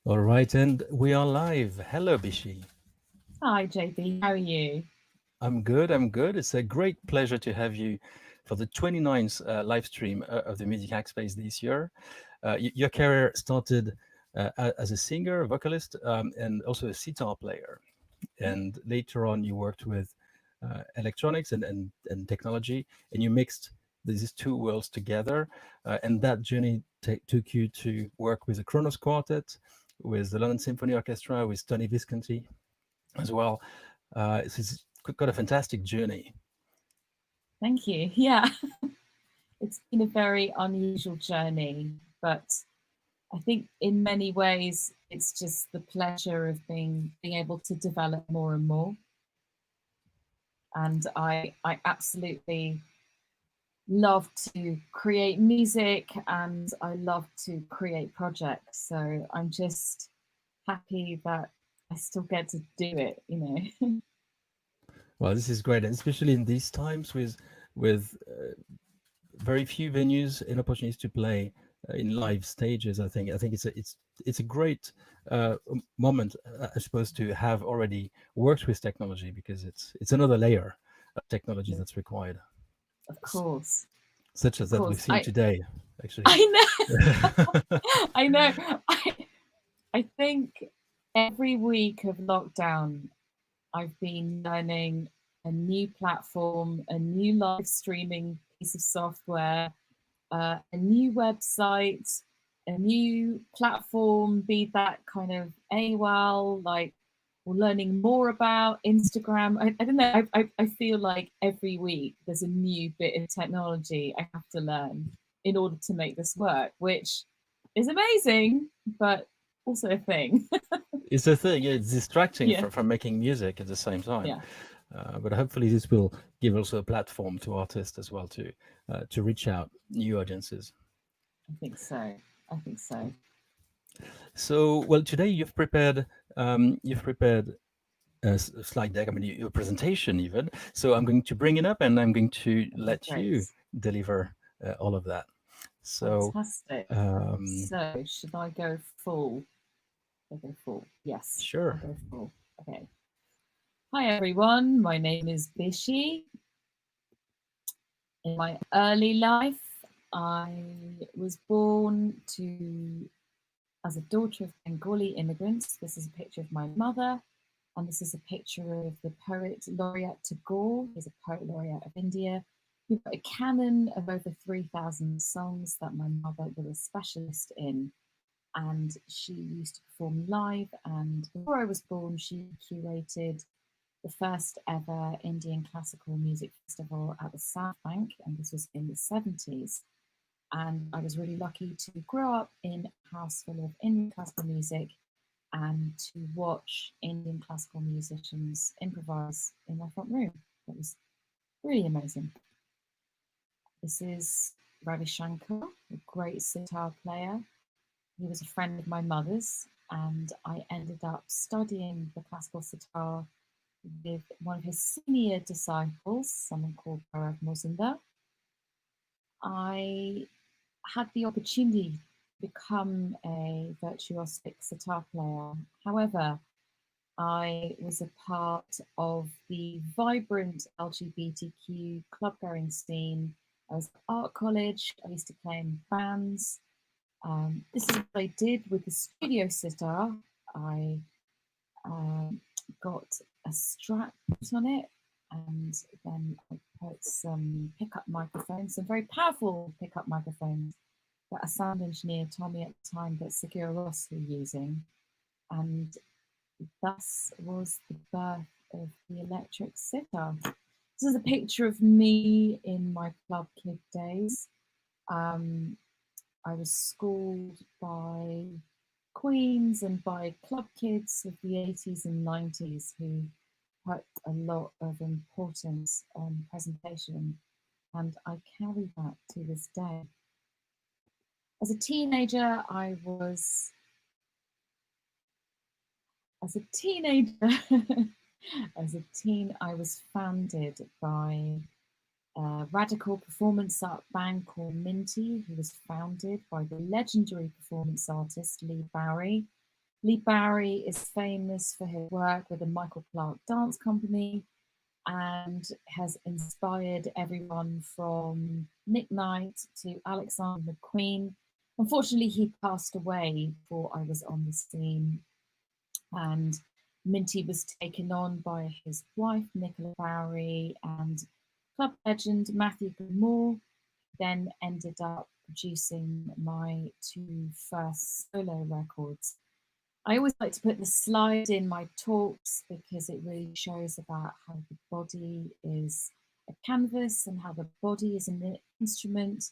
All right, and we are live. Hello, Bishi. Hi, JB. How are you? I'm good. I'm good. It's a great pleasure to have you for the 29th live stream of the Music Hackspace this year. Your career started as a singer, vocalist, and also a sitar player. And later on, you worked with electronics and technology, and you mixed these two worlds together. And that journey took you to work with the Kronos Quartet, with the London Symphony Orchestra, with Tony Visconti as well. It's got a fantastic journey. Thank you. Yeah, it's been a very unusual journey, but I think in many ways it's just the pleasure of being able to develop more and more. And I absolutely love to create music and I love to create projects. So I'm just happy that I still get to do it, you know. Well, this is great, and especially in these times with very few venues and opportunities to play in live stages. I think it's a great moment, I suppose, to have already worked with technology because it's another layer of technology that's required, Of course. such as Of that we've course. seen today, actually. I know. I know. I think every week of lockdown, I've been learning a new platform, a new live streaming piece of software, a new website, a new platform, be that kind of AWOL, like or learning more about Instagram. I don't know. I feel like every week there's a new bit of technology I have to learn in order to make this work, which is amazing, but also a thing. It's a thing. Yeah, it's distracting Yeah, from making music at the same time. yeah, But hopefully, this will give also a platform to artists as well to reach out new audiences. I think so. I think so. So, well, today you've prepared a slide deck. I mean, your presentation even. So I'm going to bring it up, and I'm going to Okay, let great. you deliver all of that. So, Fantastic. um, So, should I go full? I'll go full. Yes, I'll sure. go full. Okay. Hi, everyone. My name is Bishi. In my early life, I was born to as a daughter of Bengali immigrants. This is a picture of my mother, and this is a picture of the poet laureate Tagore. He's a poet laureate of India. We've got a canon of over 3,000 songs that my mother was a specialist in, and she used to perform live. And before I was born, she curated the first ever Indian classical music festival at the South Bank, and this was in the 70s. And I was really lucky to grow up in a house full of Indian classical music and to watch Indian classical musicians improvise in my front room. It was really amazing. This is Ravi Shankar, a great sitar player. He was a friend of my mother's, and I ended up studying the classical sitar with one of his senior disciples, someone called Gaurav Mozumdar. I had the opportunity to become a virtuosic sitar player. However, I was a part of the vibrant LGBTQ club going scene. I was at art college. I used to play in bands. This is what I did with the studio sitar. I got a strap put on it, and then I put some pickup microphones, some very powerful pickup microphones that a sound engineer told me at the time that Segura Ross were using. And thus was the birth of the electric sitar. This is a picture of me in my club kid days. Um, I was schooled by queens and by club kids of the 80s and 90s who put a lot of importance on presentation, and I carry that to this day. As a teenager, as a teenager, as a teen, I was founded by a radical performance art band called Minty, who was founded by the legendary performance artist Lee Bowery, Lee Barry is famous for his work with the Michael Clark Dance Company and has inspired everyone from Nick Knight to Alexander McQueen. Unfortunately, he passed away before I was on the scene, and Minty was taken on by his wife, Nicola Bowery, and club legend Matthew Moore, then ended up producing my two first solo records. I always like to put the slide in my talks because it really shows about how the body is a canvas and how the body is an instrument,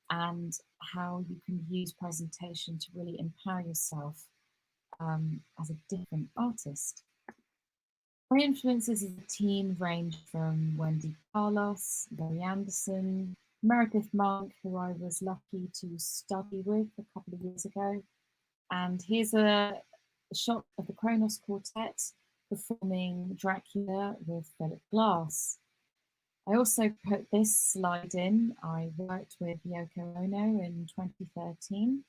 and how you can use presentation to really empower yourself as a different artist. My influences as a teen range from Wendy Carlos, Laurie Anderson, Meredith Monk, who I was lucky to study with a couple of years ago. And here's a shot of the Kronos Quartet performing Dracula with Philip Glass. I also put this slide in. I worked with Yoko Ono in 2013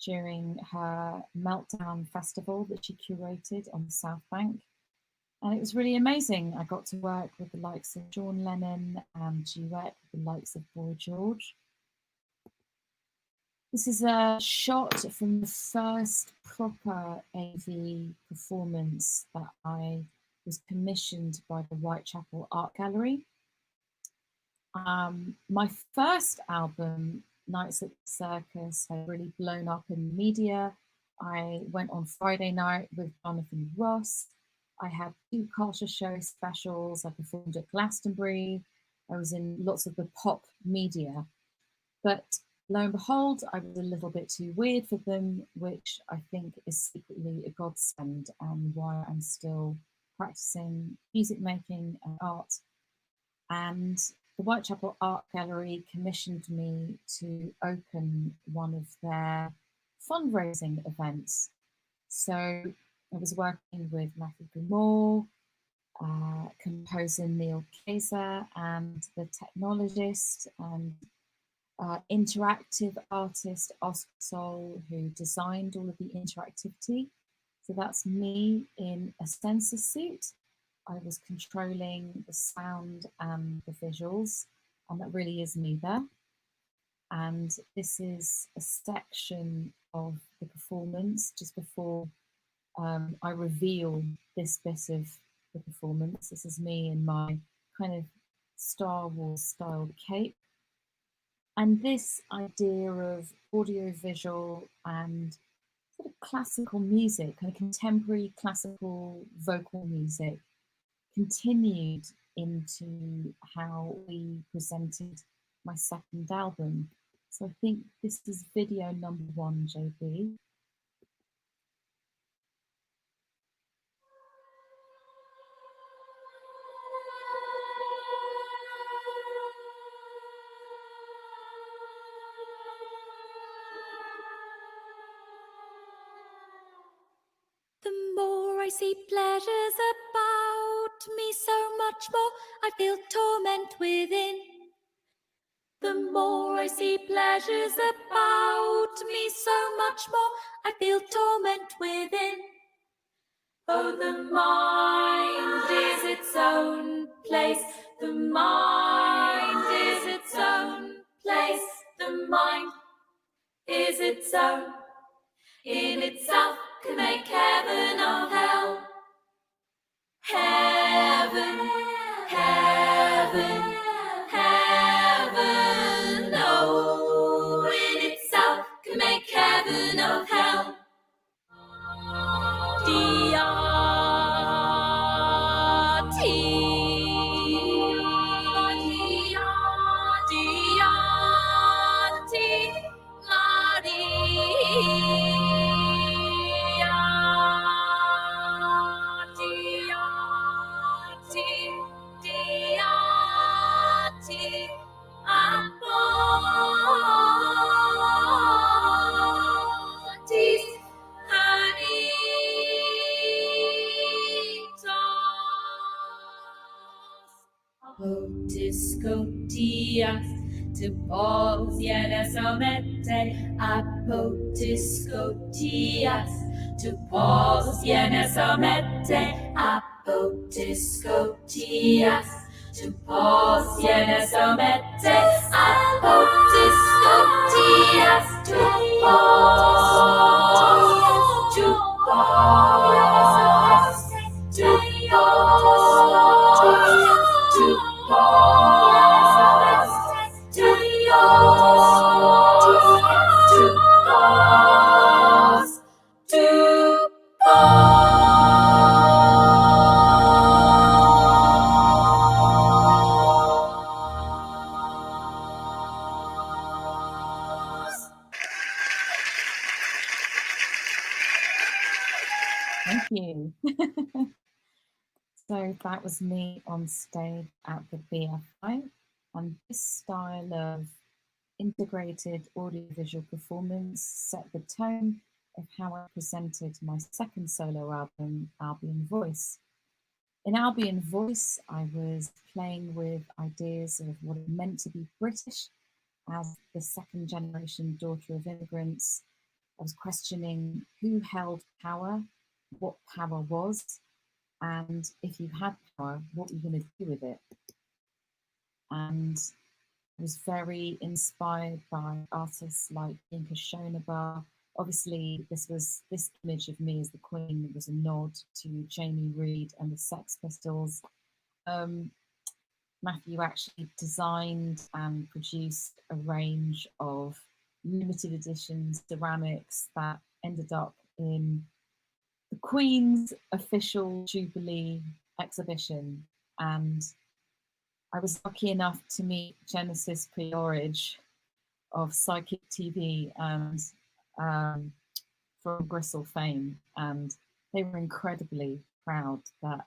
during her Meltdown festival that she curated on the South Bank. And it was really amazing. I got to work with the likes of John Lennon and duet with the likes of Boy George. This is a shot from the first proper AV performance that I was commissioned by the Whitechapel Art Gallery. My first album, Nights at the Circus, had really blown up in the media. I went on Friday night with Jonathan Ross. I had 2 culture show specials. I performed at Glastonbury. I was in lots of the pop media. But lo and behold, I was a little bit too weird for them, which I think is secretly a godsend and why I'm still practicing music making and art. And the Whitechapel Art Gallery commissioned me to open one of their fundraising events. So I was working with Matthew Moore, composer Neil Kaiser, and the technologist and interactive artist Oscar Sol, who designed all of the interactivity. So that's me in a sensor suit. I was controlling the sound and the visuals, and that really is me there. And this is a section of the performance just before I reveal this bit of the performance. This is me in my kind of Star Wars styled cape. And this idea of audiovisual and sort of classical music, kind of contemporary classical vocal music, continued into how we presented my second album. So I think this is video number 1, JB. The more I see pleasures about me, so much more I feel torment within. The more I see pleasures about me, so much more I feel torment within. Oh, the mind is its own place. The mind is its own place. The mind is its own. In itself can make heaven or hell. Heaven, heaven, heaven. Oh, in itself can make heaven or hell. Discotias to pos yenes omete apodiscotias tu pos vienes a mete apotiscotias, tu pos vienes a mete apotiscotias, tu pos, tu pos, tu Thank you. So that was me on stage at the BFI, and this style of integrated audiovisual performance set the tone of how I presented my second solo album, Albion Voice. In Albion Voice, I was playing with ideas of what it meant to be British as the second generation daughter of immigrants. I was questioning who held power, what power was, and if you had power, what were you going to do with it? And I was very inspired by artists like Yinka Shonabar. Obviously, this image of me as the Queen was a nod to Jamie Reid and the Sex Pistols. Matthew actually designed and produced a range of limited edition ceramics that ended up in the Queen's official Jubilee exhibition. And I was lucky enough to meet Genesis Priorage of Psychic TV and from Gristle fame, and they were incredibly proud that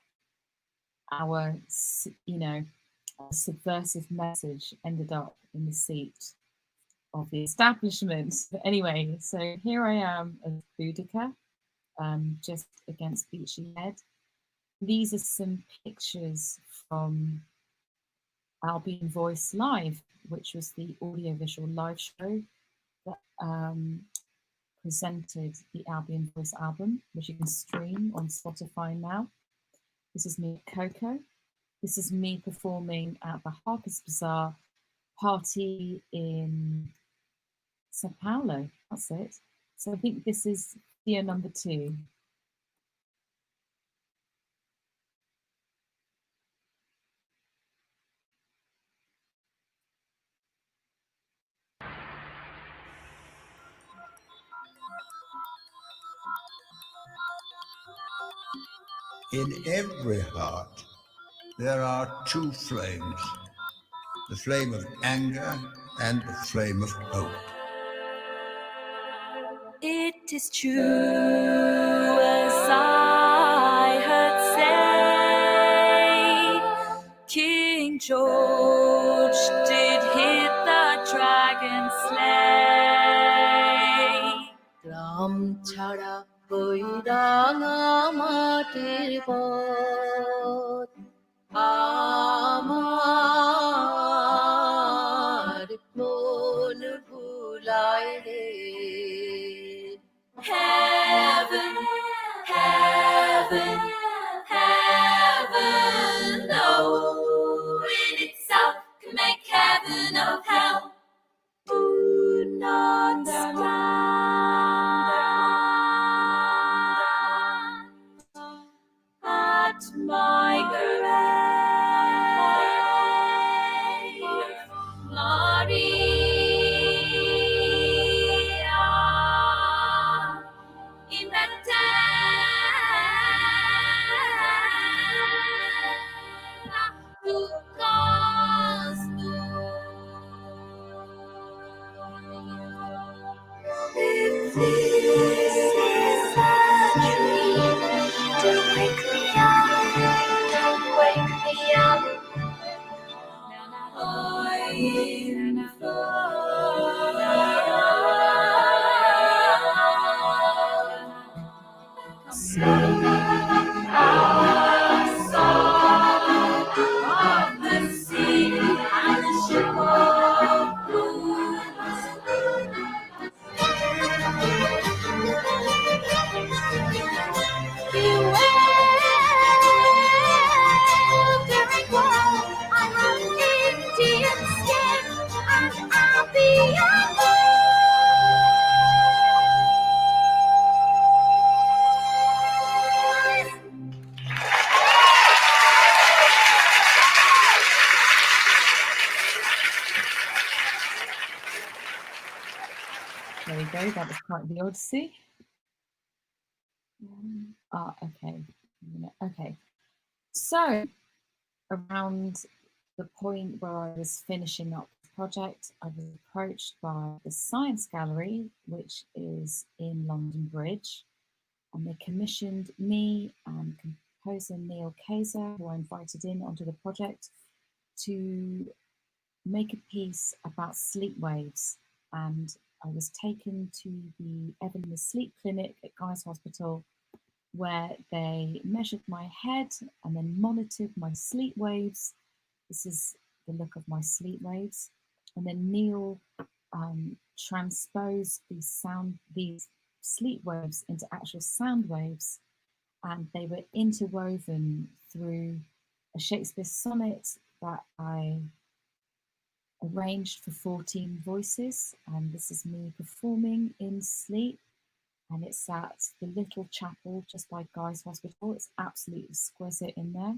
our, subversive message ended up in the seat of the establishment. But anyway, so here I am as Boudica, just against Bishi Head. These are some pictures from Albion Voice Live, which was the audiovisual live show that presented the Albion Voice album, which you can stream on Spotify now. This is me at Coco. This is me performing at the Harper's Bazaar party in Sao Paulo. That's it. So I think this is video number 2. In every heart, there are 2 flames, the flame of anger and the flame of hope. It is true, as I heard say, King George did hit the dragon slay. Ram chara boiranga matir pot, amar mon bhulai re. Heaven, heaven, heaven, oh, in itself can make heaven of hell. Do not stand at my grave, Maria. In that to cause if this is a dream, don't wake me up, don't wake me up. I'm sing our song of the sea and the ship of blues. Sorry, that was quite the odyssey. Okay. Okay. So around the point where I was finishing up the project, I was approached by the Science Gallery, which is in London Bridge, and they commissioned me and composer Neil Kaiser, who I invited in onto the project, to make a piece about sleep waves. And I was taken to the Evan Sleep Clinic at Guy's Hospital, where they measured my head and then monitored my sleep waves. This is the look of my sleep waves. And then Neil transposed these sleep waves into actual sound waves, and they were interwoven through a Shakespeare sonnet that I arranged for 14 voices. And this is me performing in sleep. And it's at the little chapel just by Guy's Hospital. It's absolutely exquisite in there.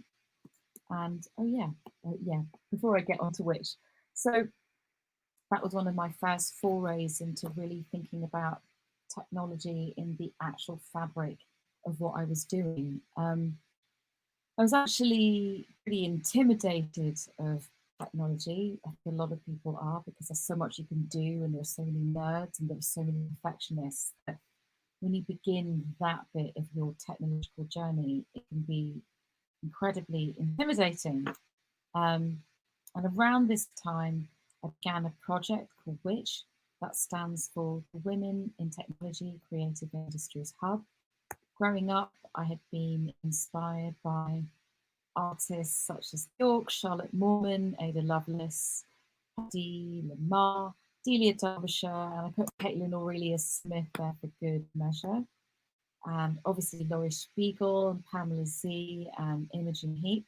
And before I get on to which, so that was one of my first forays into really thinking about technology in the actual fabric of what I was doing. I was actually pretty intimidated of technology. I think a lot of people are, because there's so much you can do, and there's so many nerds and there's so many perfectionists that when you begin that bit of your technological journey, it can be incredibly intimidating. And around this time, I began a project called WITCH, that stands for the Women in Technology Creative Industries Hub. Growing up, I had been inspired by artists such as York, Charlotte Mormon, Ada Lovelace, Dee Lamar, Delia Derbyshire, and I put Caitlin Aurelia Smith there for good measure. And obviously Laurie Spiegel and Pamela Z and Imogen Heap.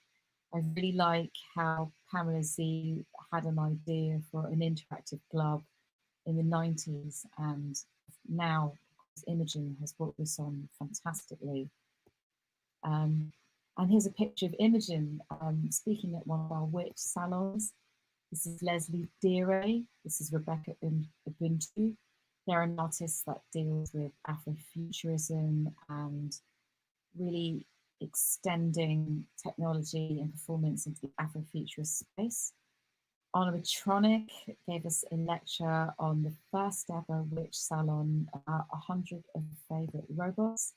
I really like how Pamela Z had an idea for an interactive glove in the 90s, and now Imogen has brought this on fantastically. And here's a picture of Imogen speaking at one of our WITCH salons. This is Leslie Deere. This is Rebecca Ubuntu. They're an artist that deals with Afrofuturism and really extending technology and performance into the Afrofuturist space. Animatronic gave us a lecture on the first ever WITCH salon about 100 of favourite robots.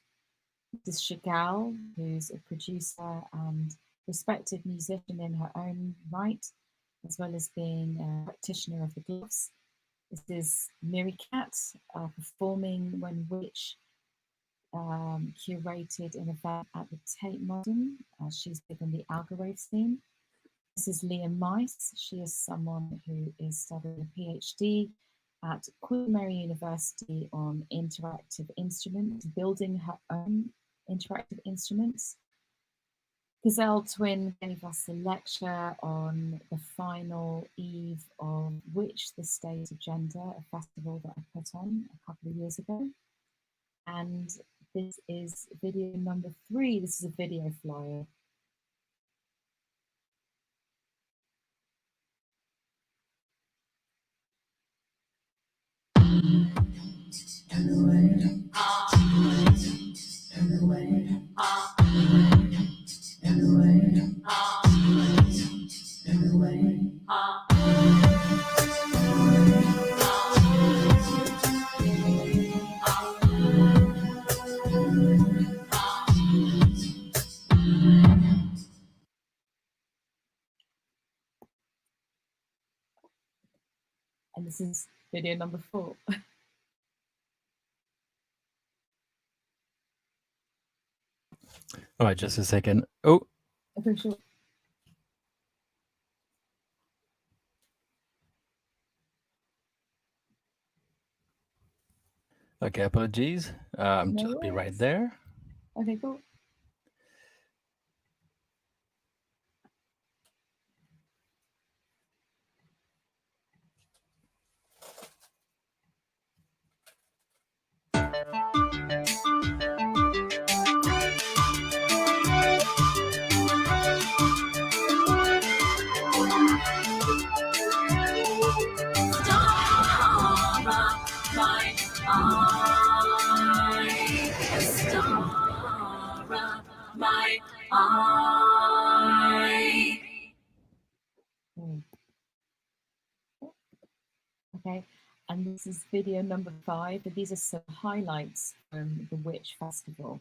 This is Chagall, who's a producer and respected musician in her own right, as well as being a practitioner of the gloves. This is Miri Cat performing when WITCH curated an event at the Tate Modern. She's big on the algorave scene. This is Leah Mice. She is someone who is studying a PhD at Queen Mary University on interactive instruments, building her own interactive instruments. Gazelle Twin gave us a lecture on the final eve of WITCH, the State of Gender, a festival that I put on a couple of years ago. And this is video number 3. This is a video flyer. And this is video number 4. All right, just a second. Oh, Okay, sure. okay, apologies. I'll be right there. Okay, cool. my eye. Okay, and this is video number 5, and these are some highlights from the Witch Festival.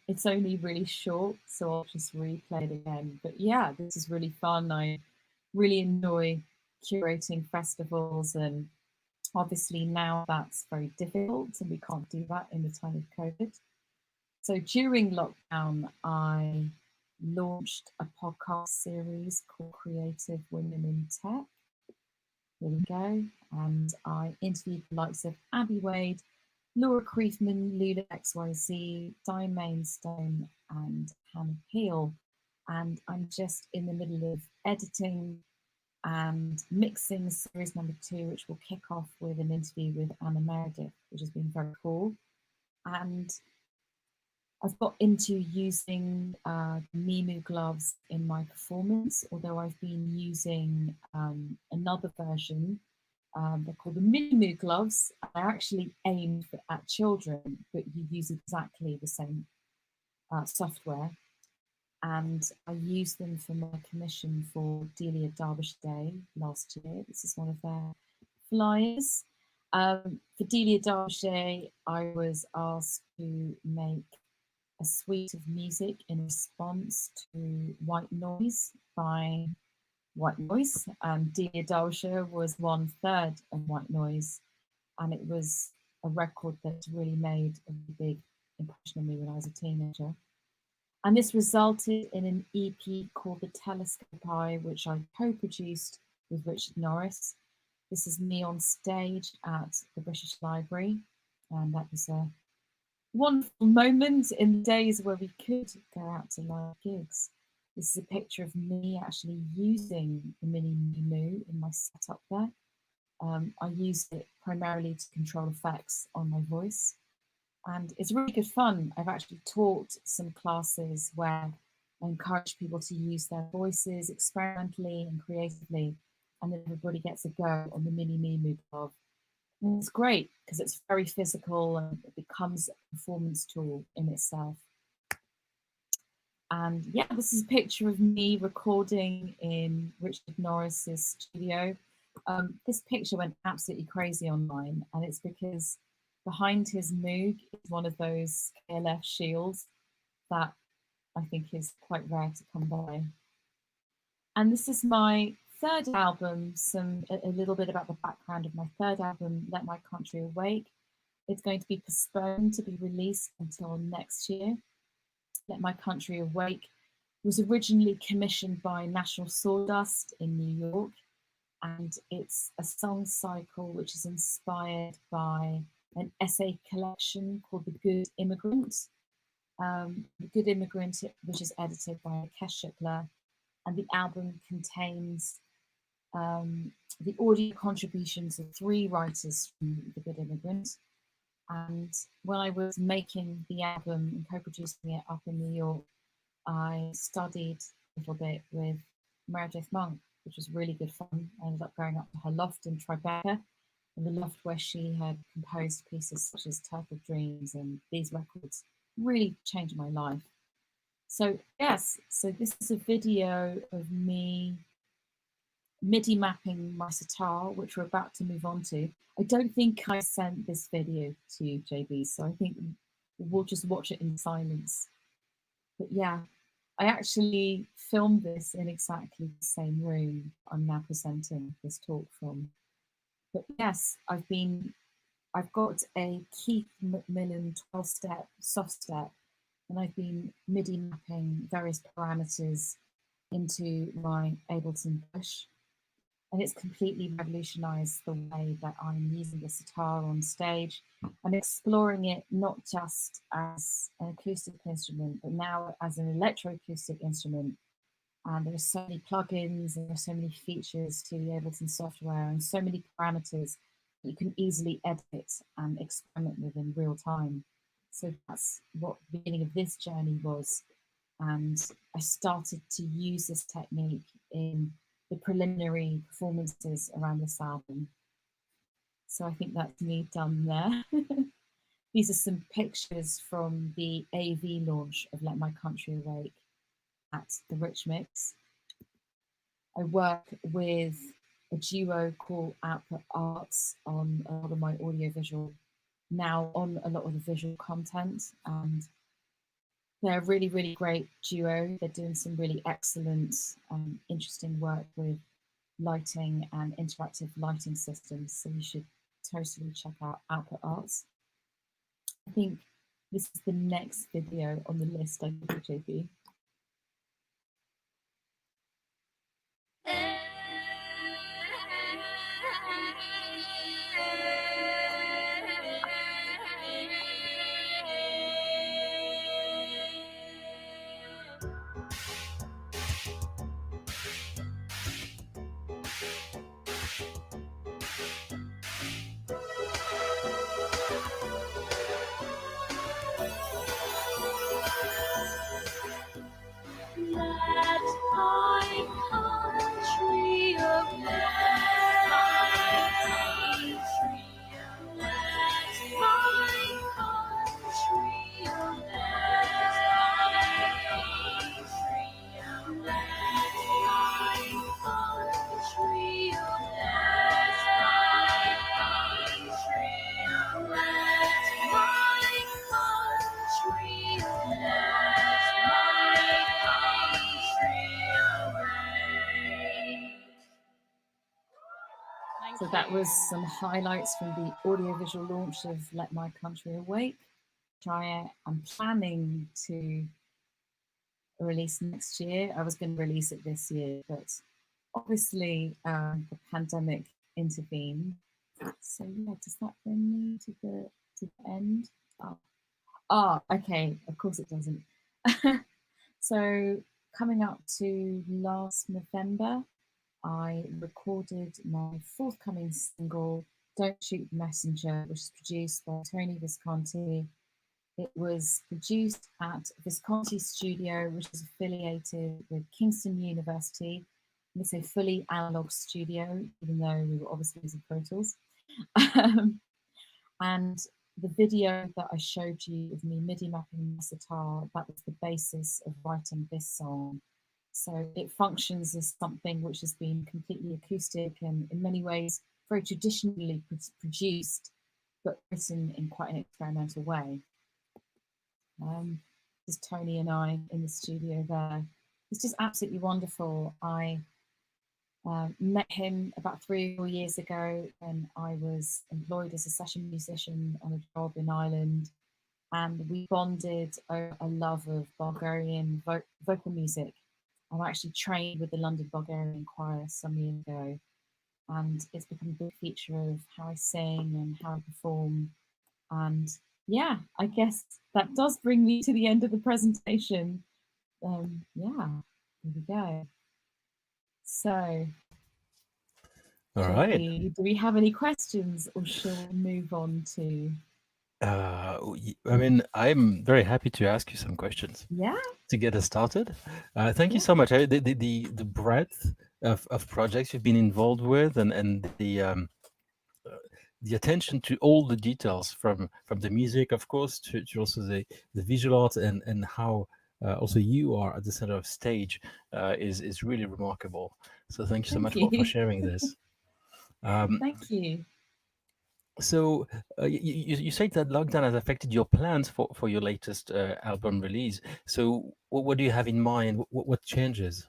It's only really short, so I'll just replay it again. But yeah, this is really fun. I really enjoy curating festivals, and obviously now that's very difficult and we can't do that in the time of COVID. So during lockdown, I launched a podcast series called Creative Women in Tech. Here we go. And I interviewed the likes of Abby Wade, Laura Kriefman, Lula XYZ, Di Mainstone, and Hannah Peel. And I'm just in the middle of editing and mixing series number 2, which will kick off with an interview with Anna Meredith, which has been very cool. And I've got into using Mimu gloves in my performance, although I've been using another version. They're called the midi-mapping gloves. They're actually aimed at children, but you use exactly the same software. And I used them for my commission for Delia Derbyshire Day last year. This is one of their flyers. For Delia Derbyshire Day, I was asked to make a suite of music in response to White Noise by White Noise. Delia Derbyshire was 1/3 of White Noise, and it was a record that really made a big impression on me when I was a teenager. And this resulted in an EP called The Telescope Eye, which I co-produced with Richard Norris. This is me on stage at the British Library, and that was a wonderful moment in the days where we could go out to live gigs. This is a picture of me actually using the mini Moo in my setup there. I used it primarily to control effects on my voice. And it's really good fun. I've actually taught some classes where I encourage people to use their voices experimentally and creatively, and then everybody gets a go on the mini Mimu glove. And it's great because it's very physical and it becomes a performance tool in itself. And yeah, this is a picture of me recording in Richard Norris's studio. This picture went absolutely crazy online, and it's because behind his Moog is one of those KLF shields that I think is quite rare to come by. And this is my third album, a little bit about the background of my third album, Let My Country Awake. It's going to be postponed to be released until next year. Let My Country Awake was originally commissioned by National Sawdust in New York, and it's a song cycle which is inspired by an essay collection called The Good Immigrant. The Good Immigrant, which is edited by Kesh Shukla, and the album contains the audio contributions of 3 writers from The Good Immigrant. And when I was making the album and co-producing it up in New York, I studied a little bit with Meredith Monk, which was really good fun. I ended up going up to her loft in Tribeca, in the loft where she had composed pieces such as Turtle Dreams, and these records really changed my life. So yes, so this is a video of me MIDI mapping my sitar, which we're about to move on to. I don't think I sent this video to you, JB, so I think we'll just watch it in silence. But yeah, I actually filmed this in exactly the same room I'm now presenting this talk from. But yes, I've got a Keith Macmillan 12-step soft step, and I've been MIDI mapping various parameters into my Ableton Push, and it's completely revolutionized the way that I'm using the sitar on stage. I'm exploring it not just as an acoustic instrument, but now as an electroacoustic instrument. And there are so many plugins and there are so many features to the Ableton software and so many parameters that you can easily edit and experiment with in real time. So that's what the beginning of this journey was. And I started to use this technique in the preliminary performances around this album. So I think that's me done there. These are some pictures from the AV launch of Let My Country Awake at the Rich Mix. I work with a duo called Output Arts on a lot of my audiovisual, now on a lot of the visual content, and they're a really, really great duo. They're doing some really excellent, interesting work with lighting and interactive lighting systems. So you should totally check out Output Arts. I think this is the next video on the list I did for JP. So that was some highlights from the audiovisual launch of Let My Country Awake, which I am planning to release next year. I was going to release it this year, but obviously the pandemic intervened. So yeah, does that bring me to the end? Okay, of course it doesn't. So coming up to last November, I recorded my forthcoming single, Don't Shoot the Messenger, which is produced by Tony Visconti. It was produced at Visconti Studio, which is affiliated with Kingston University. It's a fully analog studio, even though we were obviously using Pro Tools. And the video that I showed you of me MIDI mapping the sitar, that was the basis of writing this song. So it functions as something which has been completely acoustic and in many ways very traditionally produced, but written in quite an experimental way. There's Tony and I in the studio there. It's just absolutely wonderful. I met him about 3 or 4 years ago when I was employed as a session musician on a job in Ireland, and we bonded over a love of Bulgarian vocal music. I actually trained with the London Bulgarian Choir some years ago, and it's become a big feature of how I sing and how I perform. And yeah, I guess that does bring me to the end of the presentation. Yeah, there we go. So, All right. JP, do we have any questions, or shall we move on to? I mean, I'm very happy to ask you some questions. Yeah. To get us started. Thank you so much. The breadth of projects you've been involved with, and the attention to all the details from the music, of course, to also the visual art and how also you are at the center of stage is really remarkable. So thank you so much for sharing this. Thank you. So you said that lockdown has affected your plans for your latest album release. So what do you have in mind? What changes?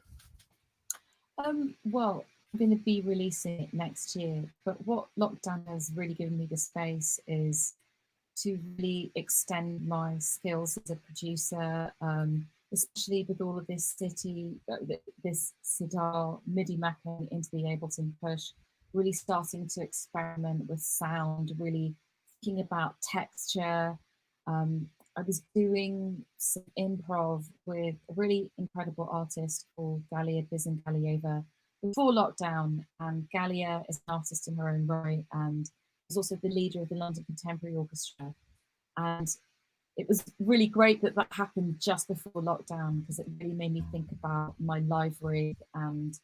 Well, I'm going to be releasing it next year, but what lockdown has really given me the space is to really extend my skills as a producer, especially with all of this this Sitar MIDI mapping into the Ableton Push, really starting to experiment with sound, really thinking about texture. I was doing some improv with a really incredible artist called Galia Bizangalieva before lockdown, and Galia is an artist in her own right and was also the leader of the London Contemporary Orchestra. And it was really great that that happened just before lockdown, because it really made me think about my live rig and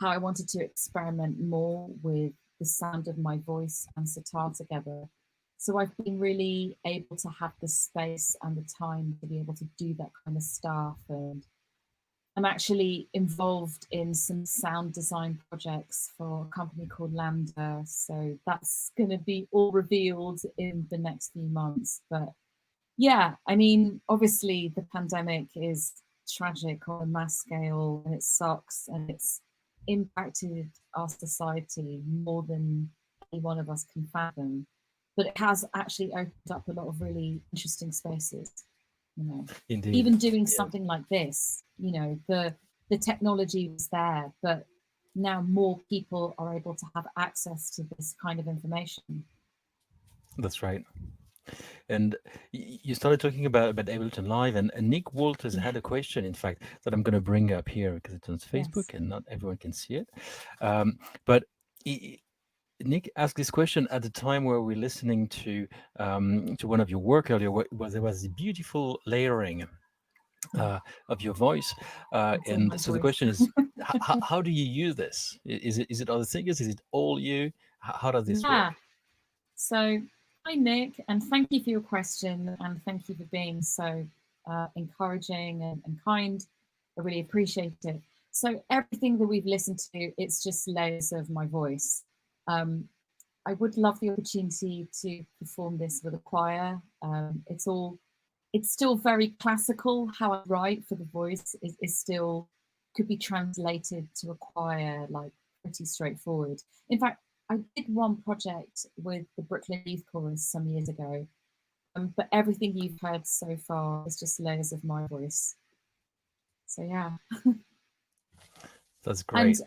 how I wanted to experiment more with the sound of my voice and sitar together. So I've been really able to have the space and the time to be able to do that kind of stuff. And I'm actually involved in some sound design projects for a company called Lambda. So that's going to be all revealed in the next few months. But yeah, I mean, obviously the pandemic is tragic on a mass scale, and it sucks, and it's impacted our society more than any one of us can fathom. But it has actually opened up a lot of really interesting spaces, you know. Indeed. Even doing Yeah. something like this, you know, the technology was there, but now more people are able to have access to this kind of information. That's right. And you started talking about Ableton Live, and Nick Walters had a question, in fact, that I'm going to bring up here because it's on Facebook Yes. and not everyone can see it. But Nick asked this question at the time where we're listening to one of your work earlier, where there was the beautiful layering of your voice, It's all my and so the voice. question is, how do you use this? Is it other singers? Is it all you? How does this Yeah. work? So, hi, Nick, and thank you for your question, and thank you for being so encouraging and kind. I really appreciate it. So, everything that we've listened to, it's just layers of my voice. I would love the opportunity to perform this with a choir. It's still very classical. How I write for the voice is still could be translated to a choir, like pretty straightforward. In fact, I did one project with the Brooklyn Youth Chorus some years ago, but everything you've heard so far is just layers of my voice. So yeah. That's great.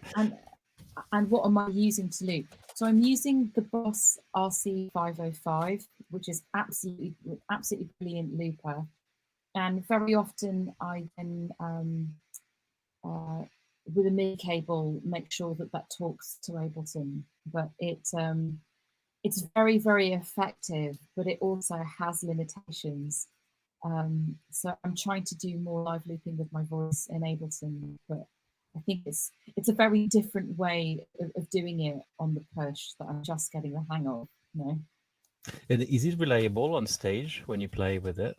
And what am I using to loop? So I'm using the Boss RC505, which is absolutely brilliant looper. And very often I then, with a MIDI cable, make sure that that talks to Ableton. But it's very, very effective, but it also has limitations. So I'm trying to do more live looping with my voice in Ableton, but I think it's a very different way of doing it on the push that I'm just getting the hang of, you know. And is it reliable on stage when you play with it?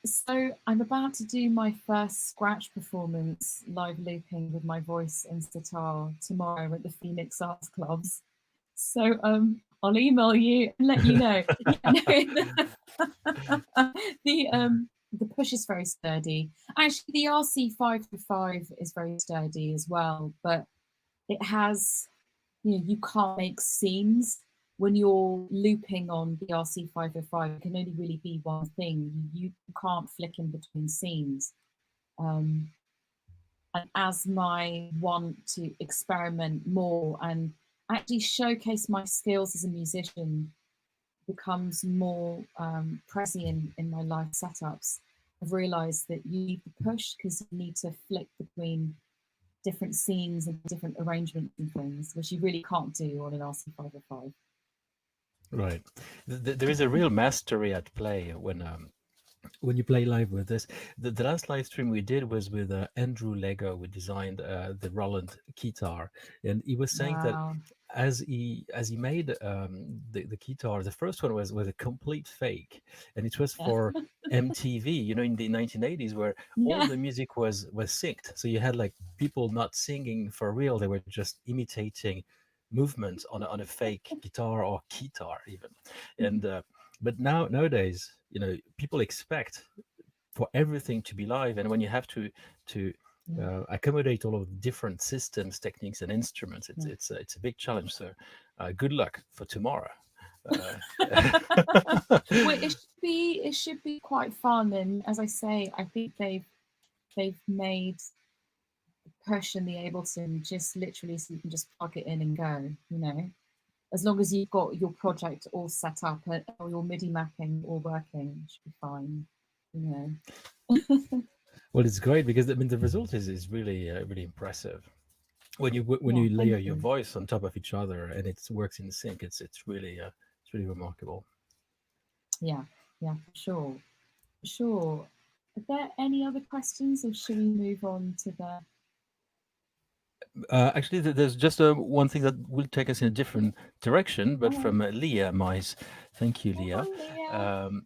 So I'm about to do my first scratch performance live looping with my voice and sitar tomorrow at the Phoenix Arts Clubs. So I'll email you and let you know. The push is very sturdy. Actually, the RC505 is very sturdy as well, but it has, you know, you can't make scenes when you're looping on the RC505. It can only really be one thing. You can't flick in between scenes. And as my want to experiment more and actually showcase my skills as a musician becomes more present in my live setups, I've realized that you need the push because you need to flick between different scenes and different arrangements and things, which you really can't do on an RC505. Right. There is a real mastery at play when you play live with this. The last live stream we did was with Andrew Lego, who designed the Roland guitar, and he was saying that Wow. as he made the guitar, the first one was a complete fake, and it was for MTV, you know, in the 1980s, where all the music was synced. So you had like people not singing for real; they were just imitating movements on a fake guitar or keytar even. And but nowadays, you know, people expect for everything to be live, and when you have to accommodate all of the different systems, techniques, and instruments, it's a big challenge. So good luck for tomorrow. Well, it should be quite fun, and as I say, I think they've made the push and the Ableton just literally so you can just plug it in and go. You know, as long as you've got your project all set up or your MIDI mapping all working, it should be fine. You know. Well, it's great because I mean the result is really really impressive. When you Yeah, layer thank your you. voice on top of each other and it works in sync, it's really remarkable. Yeah, yeah, for sure. For sure. Are there any other questions, or should we move on to the? Actually, there's just one thing that will take us in a different direction, but Oh, from Leah Mice. Thank you, oh, Leah, hi, Leah.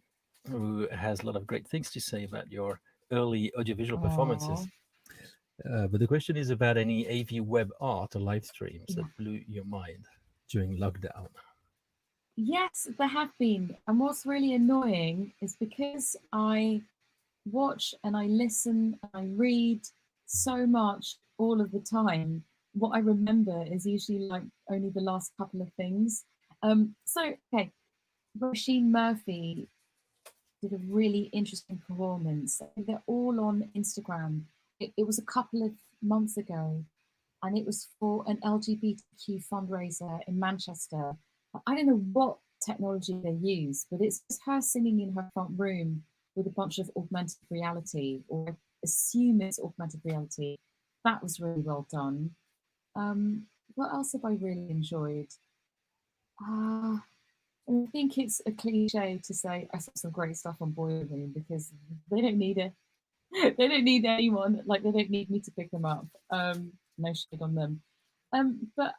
who has a lot of great things to say about your early audiovisual performances. Oh, But the question is about any AV web art or live streams yeah. that blew your mind during lockdown. Yes, there have been. And what's really annoying is because I watch and I listen and I read so much all of the time, what I remember is usually like only the last couple of things. Okay, Rasheen Murphy did a really interesting performance. They're all on Instagram. It was a couple of months ago, and it was for an LGBTQ fundraiser in Manchester. I don't know what technology they use, but it's just her singing in her front room with a bunch of augmented reality, or I assume it's augmented reality. That was really well done. What else have I really enjoyed? Uh, I think it's a cliche to say I saw some great stuff on Boiler Room because they don't need it. They don't need anyone. Like they don't need me to pick them up. No shade on them. But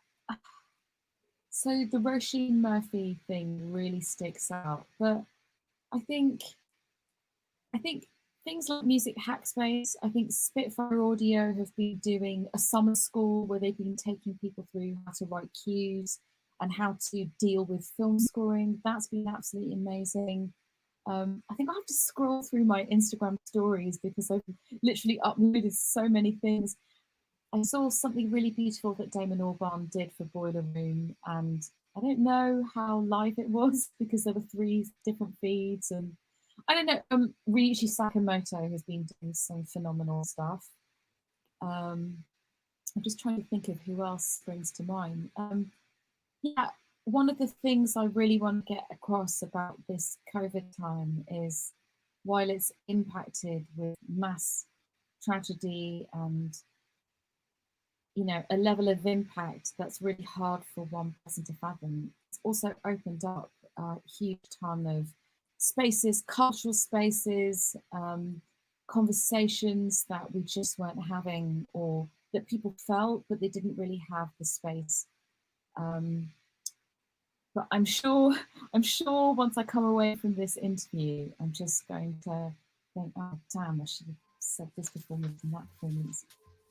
so the Rasheen Murphy thing really sticks out. But I think I think things like Music Hackspace, I think Spitfire Audio have been doing a summer school where they've been taking people through how to write cues and how to deal with film scoring. That's been absolutely amazing. I think I have to scroll through my Instagram stories because I've literally uploaded so many things. I saw something really beautiful that Damon Albarn did for Boiler Room, and I don't know how live it was because there were 3 different feeds, and I don't know. Ryuichi Sakamoto has been doing some phenomenal stuff. I'm just trying to think of who else springs to mind. Yeah, one of the things I really want to get across about this COVID time is while it's impacted with mass tragedy and a level of impact that's really hard for one person to fathom, it's also opened up a huge ton of spaces, cultural spaces, conversations that we just weren't having, or that people felt but they didn't really have the space. But I'm sure once I come away from this interview, I'm just going to think, oh damn, I should have said this performance and that performance.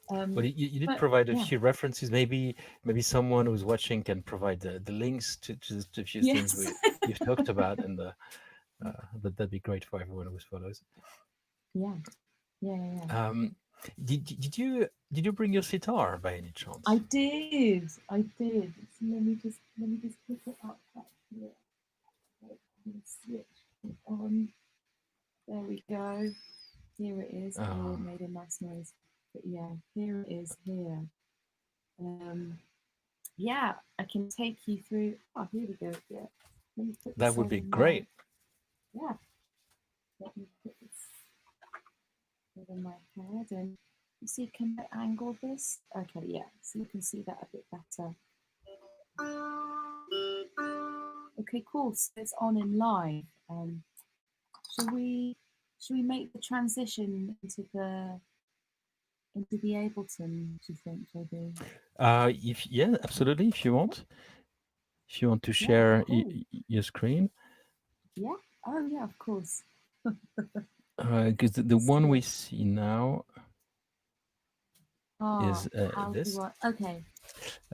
Well, you did But provide a yeah, few references. Maybe someone who's watching can provide the links to a few things yes, you've talked about, and that'd be great for everyone who follows. yeah. Did you bring your sitar by any chance? I did. So let me just pick it up back here. Switch it on. There we go. Here it is. Oh, it made a nice noise. But yeah, here it is here. Yeah, I can take you through. Oh, here we go. Yeah. Let me put That this would be over great. yeah. Let me put this over my head and you see, can I angle this? Okay, yeah. So you can see that a bit better. Okay, cool. So it's on in live. Should we make the transition into the Ableton, do you think, JB? Absolutely. If you want to Yeah, share cool. your screen. Yeah. Oh yeah, of course. Because the one we see now is how this. do I? Okay.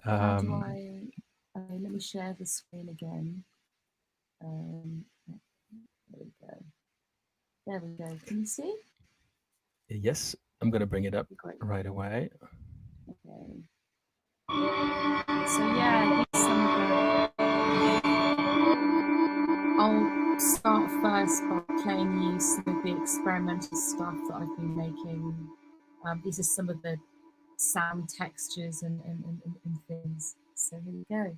How do I? Let me share the screen again. There we go. There we go. Can you see? Yes, I'm going to bring it up Great. right away. Okay. So yeah, here's some of the. by playing you some of the experimental stuff that I've been making. These are some of the sound textures and things. So here we go.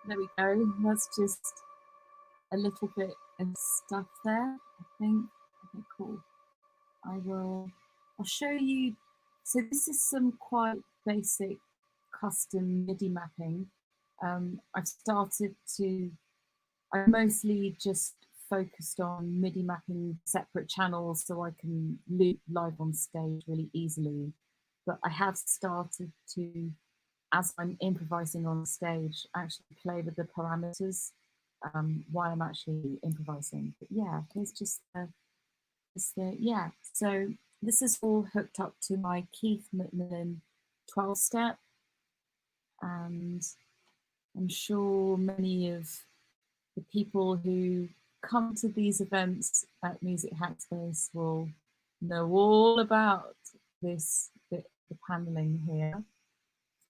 There we go. That's just a little bit of stuff there, I think. Okay, cool. I'll show you. So this is some quite basic custom MIDI mapping. I mostly just focused on MIDI mapping separate channels so I can loop live on stage really easily. But I have started to, as I'm improvising on stage, actually play with the parameters while I'm actually improvising. But yeah, here's just yeah. So this is all hooked up to my Keith Macmillan 12-step, and I'm sure many of the people who come to these events at Music Hackspace will know all about this, the paneling here.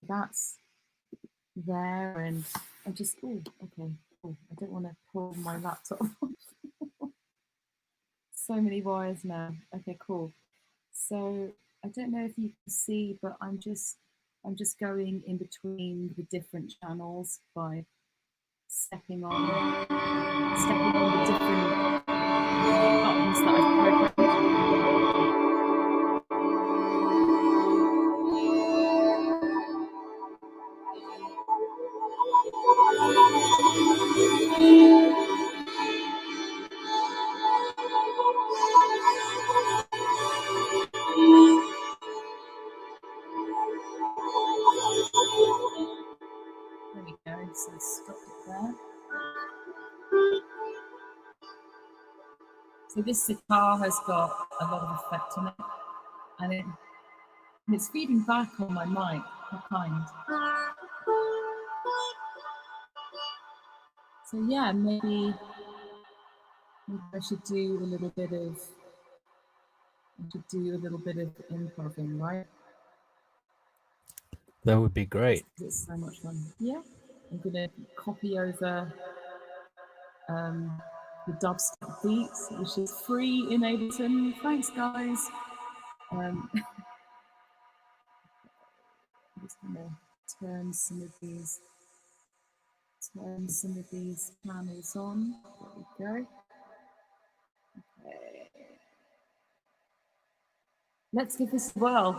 That's there, and I just, oh, okay, cool. I don't want to pull my laptop. So many wires now. Okay, cool. So I don't know if you can see, but I'm just going in between the different channels by stepping on the different buttons that I've programmed. There we go, so stop it there. So this sitar has got a lot of effect on it, and it's feeding back on my mic. How kind. So yeah, maybe I should do a little bit of improving, right? That would be great. It's so much fun. Yeah, I'm gonna copy over the dubstep beats, which is free in Ableton. Thanks, guys. I'm just gonna turn some of these panels on. There we go. Okay. Let's give this a whirl.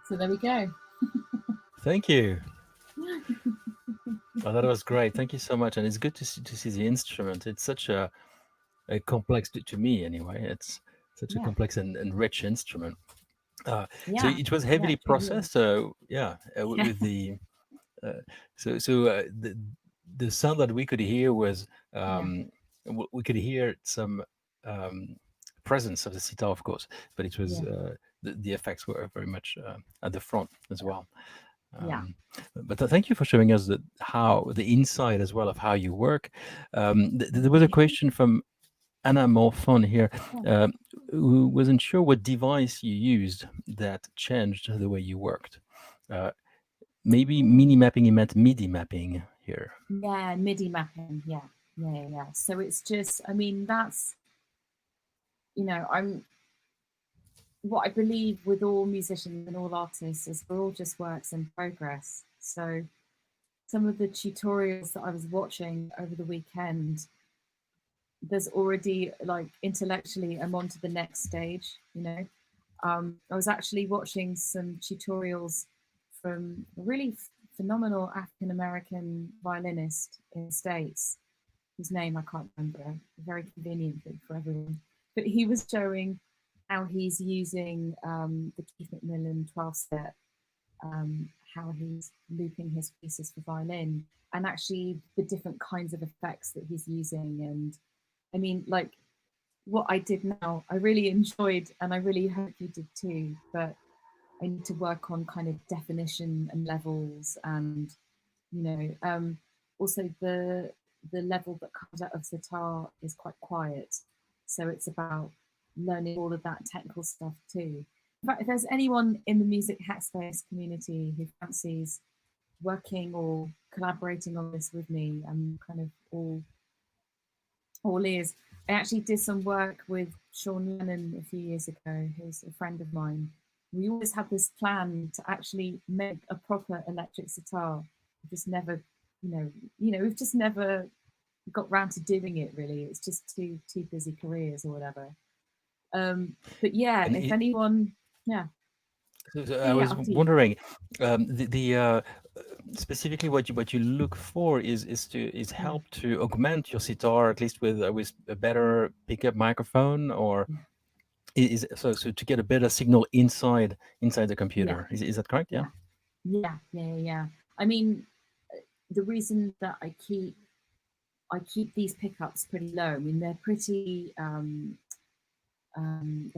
So there we go. Thank you. Oh, that was great. Thank you so much. And it's good to see the instrument. It's such a complex, to me anyway, it's such a Yeah, complex and rich instrument. So yeah, it was yeah, heavily it truly is. processed. So yeah, Yeah, with the the sound that we could hear was yeah, we could hear some um, presence of the sitar, of course, but it was yeah, the effects were very much at the front as well. yeah. But thank you for showing us how the inside as well of how you work. There was a question from Anna Morphon here, Yeah. um, who wasn't sure what device you used that changed the way you worked. Uh, Maybe mini Ooh. mapping, you meant MIDI mapping here. Yeah, MIDI mapping. Yeah, yeah, yeah, yeah. So it's just, I mean, that's, I'm what I believe with all musicians and all artists is we're all just works in progress. So some of the tutorials that I was watching over the weekend, there's already like intellectually I'm on to the next stage. I was actually watching some tutorials from a really phenomenal African American violinist in the States, whose name I can't remember, very conveniently for everyone. But he was showing how he's using the Keith Macmillan 12 step, how he's looping his pieces for violin, and actually the different kinds of effects that he's using. And I mean, like what I did now, I really enjoyed, and I really hope you did too. But I need to work on kind of definition and levels, and you know, also the level that comes out of sitar is quite quiet, so it's about learning all of that technical stuff too. In fact, if there's anyone in the music hackspace community who fancies working or collaborating on this with me, I'm kind of all ears. I actually did some work with Sean Lennon a few years ago, who's a friend of mine. We always had this plan to actually make a proper electric sitar. We just never, we've just never got round to doing it. Really, it's just too busy careers or whatever. But yeah, And if anyone, yeah, so yeah, I yeah, was after you. wondering, the specifically what you look for is Yeah, help to augment your sitar at least with a better pickup microphone, or yeah, so to get a better signal inside the yeah, computer. Is that correct? Yeah. yeah, yeah, yeah, yeah, yeah. I mean, the reason that I keep these pickups pretty low. I mean, they're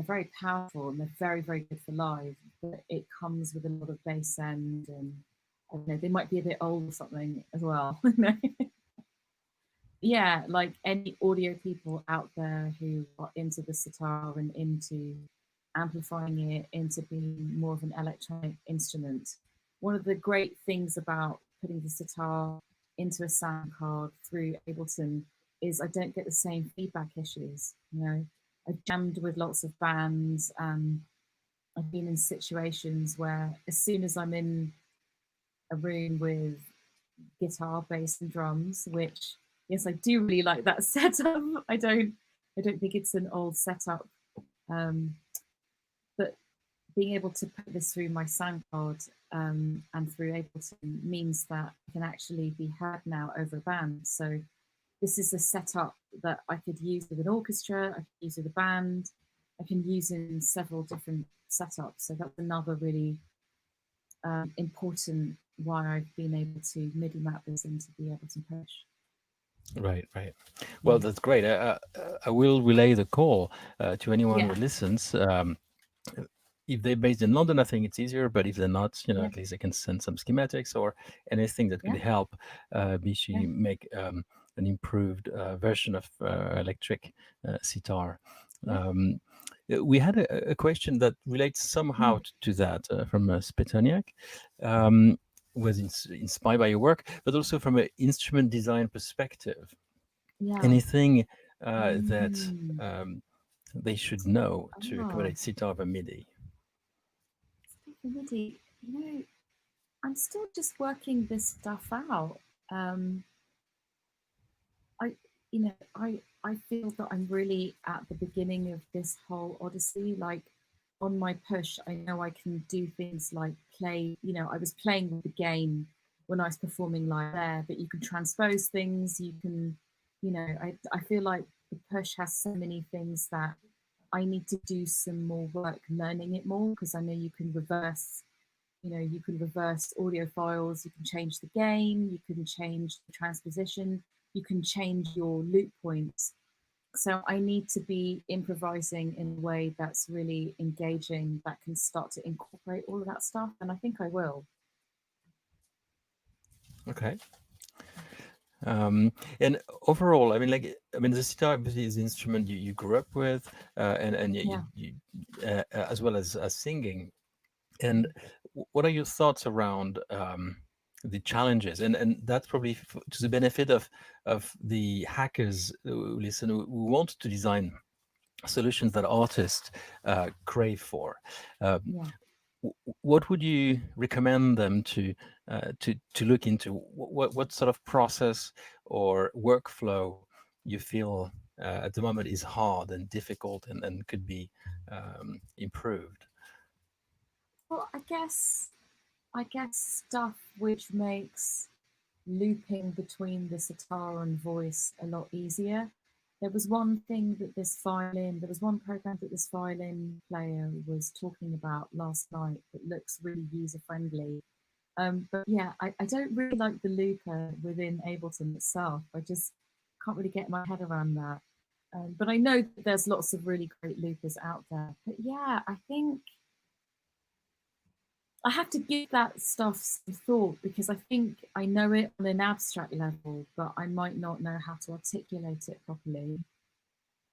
very powerful and they're very, very good for live, but it comes with a lot of bass end, and I don't know, they might be a bit old or something as well. Yeah, like any audio people out there who are into the sitar and into amplifying it, into being more of an electronic instrument. One of the great things about putting the sitar into a sound card through Ableton is I don't get the same feedback issues. I've jammed with lots of bands, and I've been in situations where as soon as I'm in a room with guitar, bass, and drums, which yes, I do really like that setup. I don't think it's an old setup, um, but being able to put this through my sound card and through Ableton means that I can actually be heard now over a band. So this is a setup that I could use with an orchestra, I could use with a band, I can use in several different setups. So that's another really important why I've been able to MIDI map this into the Ableton Push. Right, right. Well, Yeah, that's great. I will relay the call to anyone who yeah, listens. If they're based in London, I think it's easier. But if they're not, yeah, at least they can send some schematics or anything that could yeah, help yeah, Bishi make an improved version of electric sitar. yeah. Um, we had a question that relates somehow Mm, to that from Spetoniak. Um, was inspired by your work, but also from an instrument design perspective. yeah. Anything that Mm. they should know to Oh, accommodate sitar over MIDI? speaking MIDI, I'm still just working this stuff out. I, I feel that I'm really at the beginning of this whole odyssey. Like, on my push, I know I can do things like play. I was playing with the game when I was performing live there, but you can transpose things. You can, I feel like the push has so many things that I need to do some more work learning it more, because I know you can reverse. You can reverse audio files, you can change the gain, you can change the transposition, you can change your loop points. So I need to be improvising in a way that's really engaging, that can start to incorporate all of that stuff. And I think I will. Okay. And overall, the sitar obviously is the instrument you grew up with, and Yeah. as well as singing. And what are your thoughts around the challenges? And that's probably to the benefit of the hackers who listen, who want to design solutions that artists crave for. Yeah. What would you recommend them to look into? What sort of process or workflow you feel at the moment is hard and difficult and could be improved? Well, I guess stuff which makes looping between the sitar and voice a lot easier. There was one one program that this violin player was talking about last night that looks really user friendly. But yeah, I don't really like the looper within Ableton itself. I just can't really get my head around that. But I know that there's lots of really great loopers out there. But yeah, I think I have to give that stuff some thought, because I think I know it on an abstract level, but I might not know how to articulate it properly.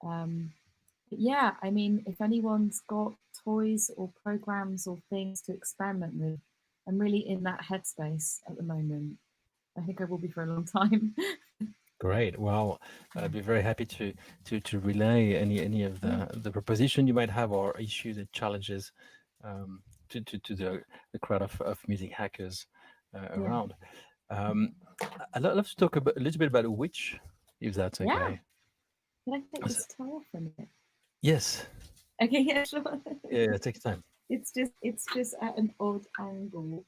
But yeah, I mean, if anyone's got toys or programs or things to experiment with, I'm really in that headspace at the moment. I think I will be for a long time. Great. Well, I'd be very happy to relay any of the proposition you might have or issues and challenges to the crowd of music hackers around. I'd love to talk a little bit about Witch, if that's Yeah. okay. Can I take this tie off a minute? Yes. Okay, yeah, sure. Yeah, take your time. It's just at an odd angle.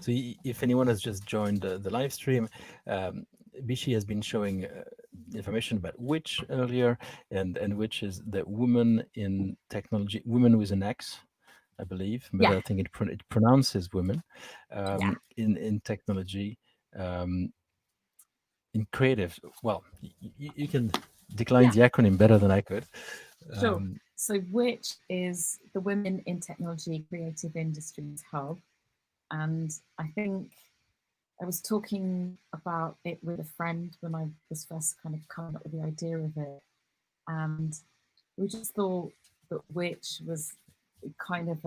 So if anyone has just joined the live stream, Bishi has been showing information about Witch earlier, and Witch is the woman in technology, woman with an X, I believe, but Yeah. I think it pronounces women Yeah. in technology, in creative. Well, you can decline the acronym better than I could. Sure. So Witch is the Women in Technology Creative Industries Hub. And I think I was talking about it with a friend when I was first kind of coming up with the idea of it. And we just thought that Witch was kind of,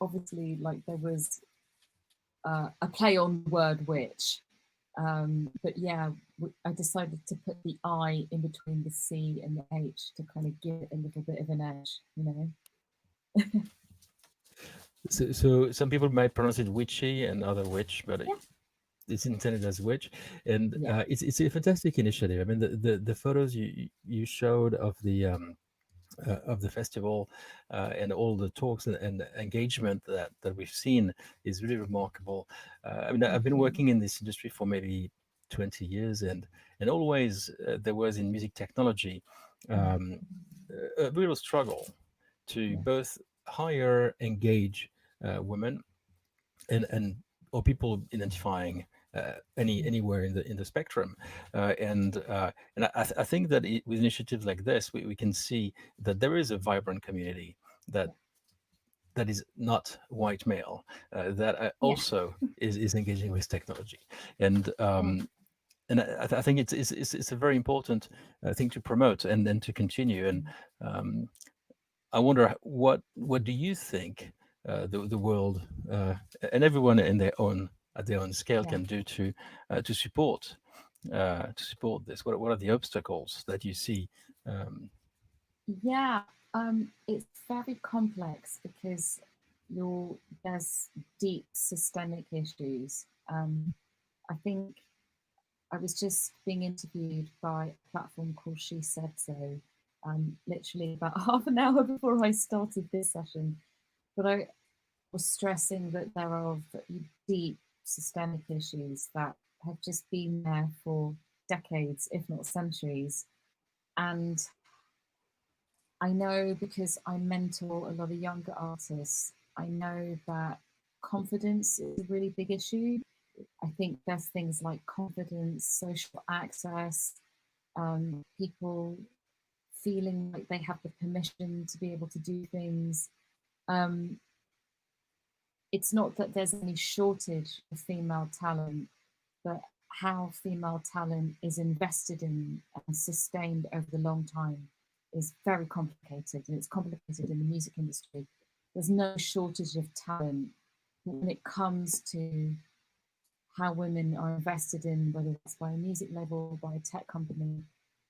obviously like there was a play on the word witch. But yeah, I decided to put the I in between the C and the H to kind of give it a little bit of an edge, So some people might pronounce it witchy and other witch, but it's intended as witch, and it's a fantastic initiative. I mean, the photos you showed of the festival and all the talks and engagement that we've seen is really remarkable. I mean, I've been working in this industry for maybe 20 years, and always there was in music technology a real struggle to both hire, engage women and or people identifying anywhere in the spectrum, and I think that with initiatives like this, we can see that there is a vibrant community that is not white male, that also is engaging with technology, and I think it's a very important thing to promote and then to continue. And I wonder what do you think the world and everyone in their own at their own scale can do to support this? What are the obstacles that you see? It's very complex because there's deep systemic issues. I think I was just being interviewed by a platform called She Said So, literally about half an hour before I started this session. But I was stressing that there are deep systemic issues that have just been there for decades, if not centuries. And I know, because I mentor a lot of younger artists, I know that confidence is a really big issue. I think there's things like confidence, social access, people feeling like they have the permission to be able to do things. Um, it's not that there's any shortage of female talent, but how female talent is invested in and sustained over the long time is very complicated, and it's complicated in the music industry. There's no shortage of talent, but when it comes to how women are invested in, whether it's by a music label or by a tech company,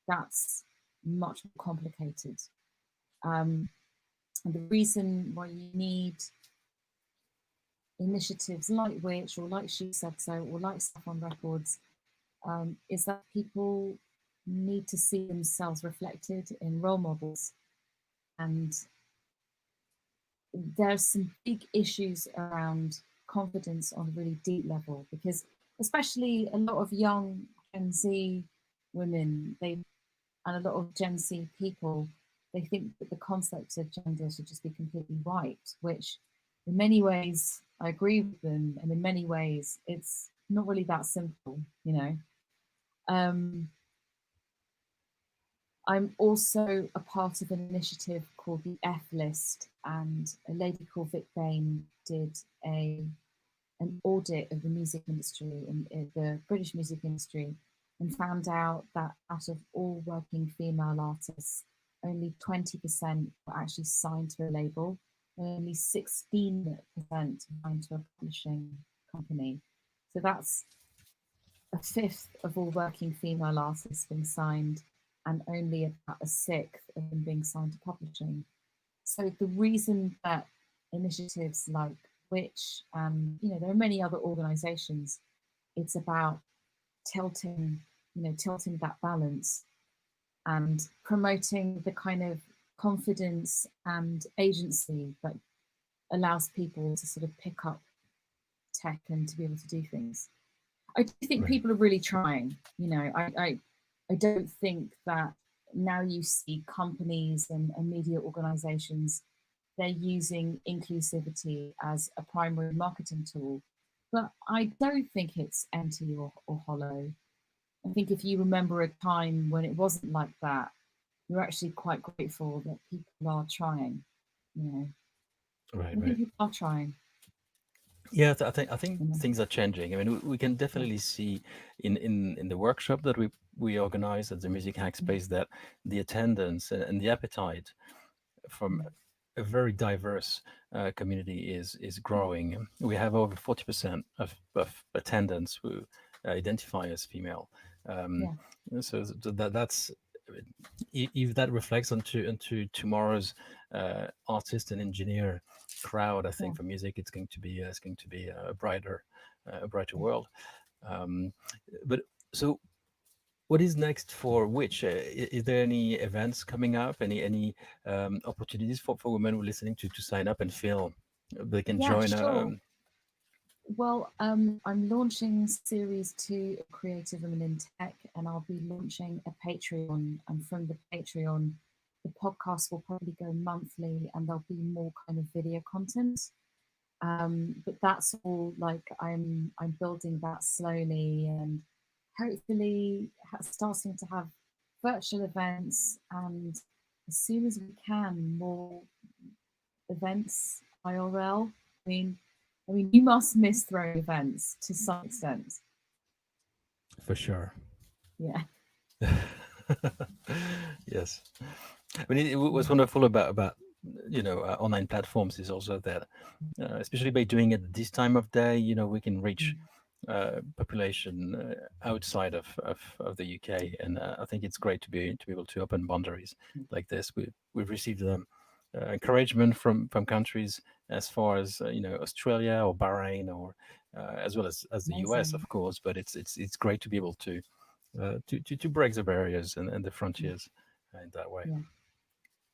that's much more complicated. And the reason why you need initiatives like Which, or like She Said So, or like Stuff on Records, is that people need to see themselves reflected in role models. And there's some big issues around confidence on a really deep level, because especially a lot of young Gen Z women, and a lot of Gen Z people, they think that the concept of gender should just be completely white, which in many ways I agree with them, and in many ways it's not really that simple, you know. I'm also a part of an initiative called the F List, and a lady called Vic Bain did an audit of the music industry, in the British music industry, and found out that out of all working female artists, only 20% were actually signed to a label, and only 16% signed to a publishing company. So that's a fifth of all working female artists being signed, and only about a sixth of them being signed to publishing. So the reason that initiatives like Which, there are many other organisations, it's about tilting that balance and promoting the kind of confidence and agency that allows people to sort of pick up tech and to be able to do things. I do think people are really trying. I don't think that now you see companies and media organisations, they're using inclusivity as a primary marketing tool, but I don't think it's empty or hollow. I think if you remember a time when it wasn't like that, you're actually quite grateful that people are trying. Right, I think right. people are trying. Yeah, I think things are changing. I mean, we can definitely see in the workshop that we organize at the Music Hack Space that the attendance and the appetite from a very diverse community is growing. We have over 40% of attendants who identify as female. Um, so that's, if that reflects onto tomorrow's artist and engineer crowd, I think for music it's going to be a brighter world. But so what is next for Which? Is there any events coming up? Any opportunities for women who are listening to sign up and feel they can Yeah, join? sure. Well, I'm launching series 2 of Creative Women in Tech, and I'll be launching a Patreon. And from the Patreon, the podcast will probably go monthly, and there'll be more kind of video content. But that's all, like, I'm building that slowly, and hopefully starting to have virtual events, and as soon as we can, more events IRL. I mean, you must miss throwing events to some extent. For sure. Yeah. Yes. I mean, it was wonderful about online platforms is also that, especially by doing it this time of day, we can reach population outside of the UK, and I think it's great to be able to open boundaries like this. We've received encouragement from countries as far as Australia or Bahrain, or as well as the US, Amazing. of course. But it's great to be able to break the barriers and the Yeah, frontiers in that way. yeah,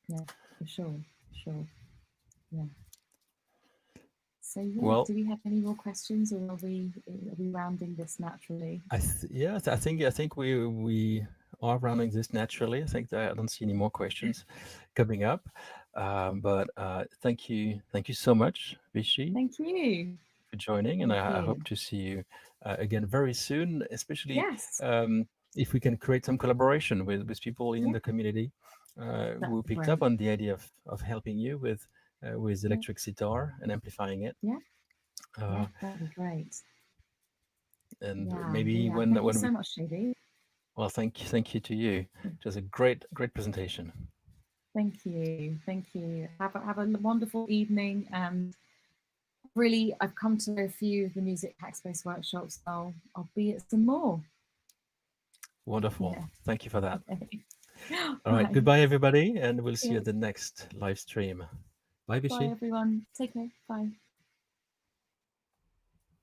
yeah, for sure, sure. Yeah. So yeah, Well, do we have any more questions, or are we rounding this naturally? yeah, I think we are running this naturally. I think that I don't see any more questions coming up. But thank you so much, Bishi, Thank you. for joining, and Thank I hope you. to see you again very soon. Especially Yes. if we can create some collaboration with people in Yeah, the community that'd who be picked up great. on the idea of helping you with Yeah, electric sitar and amplifying it. yeah, Uh, yeah, that'd be great. and Yeah, maybe yeah. when Thank you when so we much, JD. well, thank you to you. It was a great presentation. Thank you. Thank you. Have a wonderful evening. And really, I've come to a few of the music hackspace workshops. I'll be at some more. Wonderful. Yeah. Thank you for that. Okay. All right. Right. Goodbye, everybody, and we'll see you Yeah. at the next live stream. Bye, Bye, Bishi. everyone. Take care. Bye.